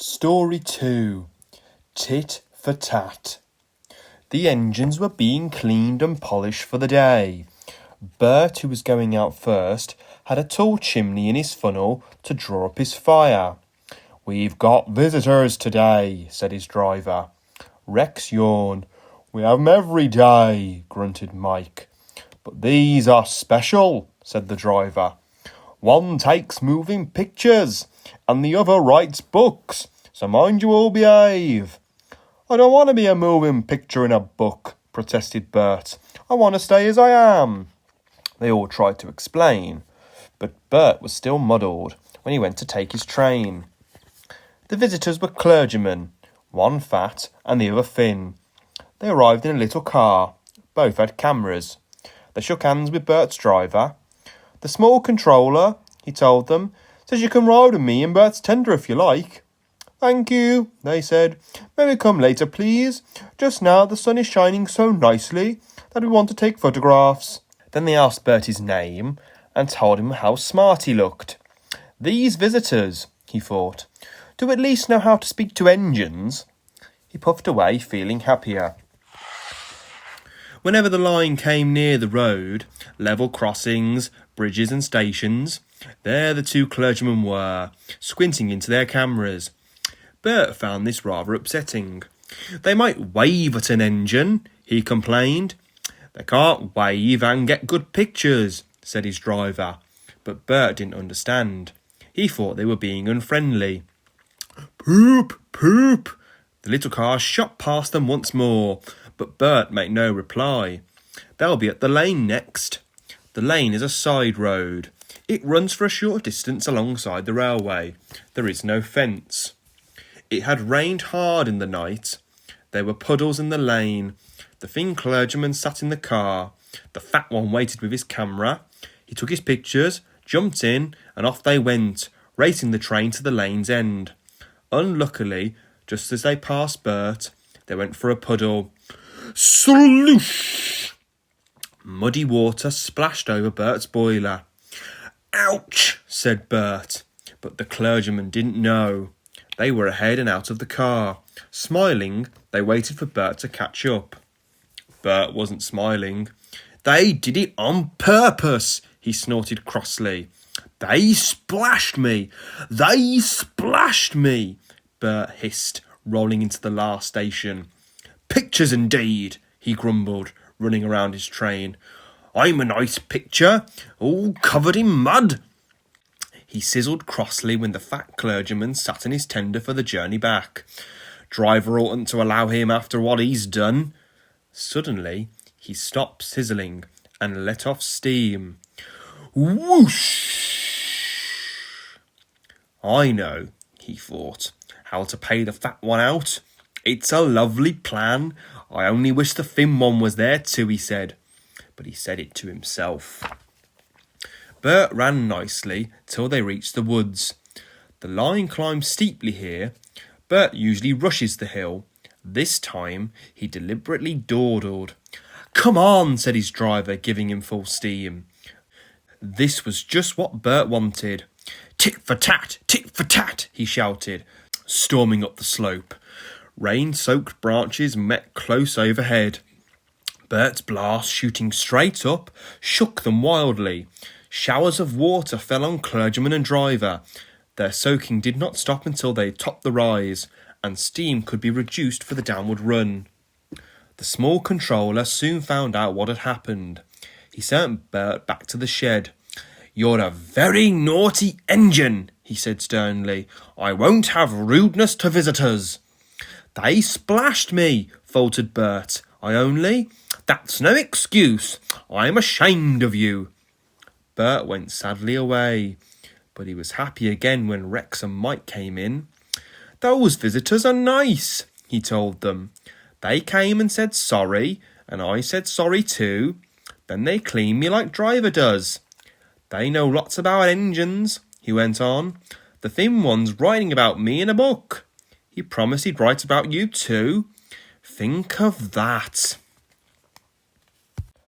Story 2. Tit for Tat. The engines were being cleaned and polished for the day. Bert, who was going out first, had a tall chimney in his funnel to draw up his fire. "We've got visitors today," said his driver. Rex yawned. "We have 'em every day," grunted Mike. "But these are special," said the driver. "One takes moving pictures, and the other writes books, so mind you all behave." "I don't want to be a moving picture in a book," protested Bert. "I want to stay as I am." They all tried to explain, but Bert was still muddled when he went to take his train. The visitors were clergymen, one fat and the other thin. They arrived in a little car. Both had cameras. They shook hands with Bert's driver. "The small controller," he told them, "says you can ride with me in Bert's tender if you like." "Thank you," they said. "May we come later, please? Just now the sun is shining so nicely that we want to take photographs." Then they asked Bert his name and told him how smart he looked. These visitors, he thought, do at least know how to speak to engines. He puffed away, feeling happier. Whenever the line came near the road, level crossings, bridges and stations, there the two clergymen were, squinting into their cameras. Bert found this rather upsetting. "They might wave at an engine," he complained. "They can't wave and get good pictures," said his driver. But Bert didn't understand. He thought they were being unfriendly. "Poop, poop!" The little car shot past them once more, but Bert made no reply. "They'll be at the lane next." The lane is a side road. It runs for a short distance alongside the railway. There is no fence. It had rained hard in the night. There were puddles in the lane. The thin clergyman sat in the car. The fat one waited with his camera. He took his pictures, jumped in, and off they went, racing the train to the lane's end. Unluckily, just as they passed Bert, they went for a puddle. Sloosh! Muddy water splashed over Bert's boiler. "Ouch!" said Bert, but the clergyman didn't know. They were ahead and out of the car. Smiling, they waited for Bert to catch up. Bert wasn't smiling. "They did it on purpose," he snorted crossly. "They splashed me! They splashed me!" Bert hissed, rolling into the last station. "Pictures indeed," he grumbled, running around his train. "I'm a nice picture, all covered in mud." He sizzled crossly when the fat clergyman sat in his tender for the journey back. "Driver oughtn't to allow him after what he's done." Suddenly, he stopped sizzling and let off steam. Whoosh! "I know," he thought, "how to pay the fat one out. It's a lovely plan. I only wish the thin one was there too," he said. But he said it to himself. Bert ran nicely till they reached the woods. The line climbs steeply here. Bert usually rushes the hill. This time, he deliberately dawdled. "Come on," said his driver, giving him full steam. This was just what Bert wanted. "Tit for tat, tit for tat," he shouted, storming up the slope. Rain-soaked branches met close overhead. Bert's blast, shooting straight up, shook them wildly. Showers of water fell on clergyman and driver. Their soaking did not stop until they topped the rise, and steam could be reduced for the downward run. The small controller soon found out what had happened. He sent Bert back to the shed. "You're a very naughty engine," he said sternly. "I won't have rudeness to visitors." "They splashed me," faltered Bert. "I only—" "That's no excuse. I'm ashamed of you." Bert went sadly away, but he was happy again when Rex and Mike came in. "Those visitors are nice," he told them. "They came and said sorry, and I said sorry too. Then they cleaned me like driver does. They know lots about engines," he went on. "The thin one's writing about me in a book. He promised he'd write about you too. Think of that."